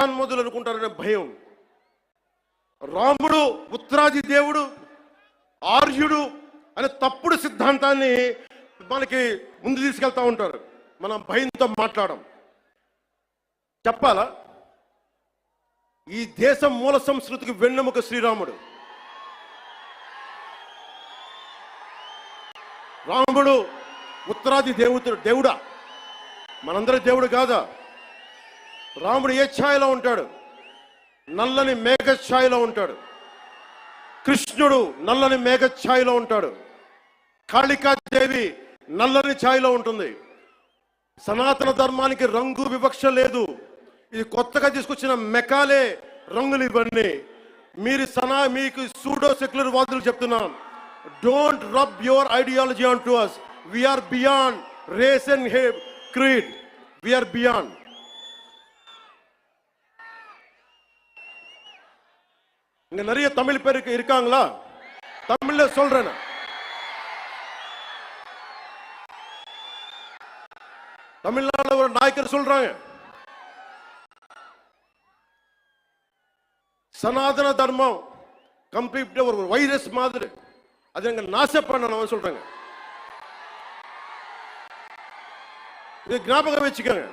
మన్మధులు అనుకుంటారనే భయం. రాముడు ఉత్తరాది దేవుడు, ఆర్యుడు అనే తప్పుడు సిద్ధాంతాన్ని మనకి ముందు తీసుకెళ్తా ఉంటారు. మనం భయంతో మాట్లాడడం. చెప్పాలా, ఈ దేశం మూల సంస్కృతికి వెన్నెముక శ్రీరాముడు. రాముడు ఉత్తరాది దేవుడా? మనందరి దేవుడు కాదా? రాముడు ఏ ఛాయలో ఉంటాడు? నల్లని మేఘ ఛాయలో ఉంటాడు. కృష్ణుడు నల్లని మేఘ ఛాయలో ఉంటాడు. కాళికాదేవి నల్లని ఛాయలో ఉంటుంది. సనాతన ధర్మానికి రంగు వివక్ష లేదు. ఇది కొత్తగా తీసుకొచ్చిన మెకాలే రంగులు ఇవన్నీ. మీకు సూడో సెక్యులర్ వాదులు చెప్తున్నాం, don't rub your ideology on to us. We are beyond race and creed. We are beyond. இங்க நிறைய தமிழ் பேர் இருக்காங்களா? தமிழ்ல சொல்றேன். தமிழ்நாடு ஒரு நாயக்கர் சொல்றாங்க, சனாதன தர்மம் கம்ப்ளீட் ஒரு வைரஸ் மாதிரி, அது எங்க நாச பண்ணணும் சொல்றாங்க. இது ஞாபகம் வச்சுக்கோங்க.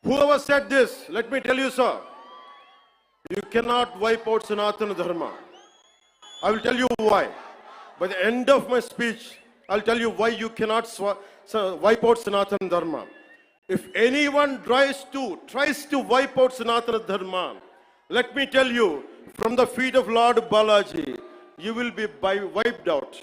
Whoever said this, let me tell you, sir, you cannot wipe out Sanatana Dharma. I will tell you why. By the end of my speech, I'll tell you why you cannot wipe out Sanatana Dharma. If anyone tries to wipe out Sanatana Dharma, let me tell you, from the feet of Lord Balaji, you will be wiped out.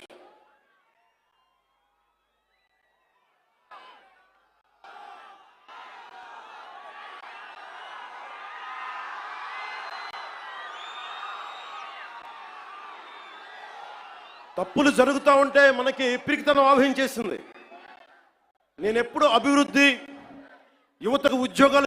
తప్పులు జరుగుతూ ఉంటే మనకి పిరికితనం ఆవహించేసింది. నేను ఎప్పుడు అభివృద్ధి, యువతకు ఉద్యోగాలు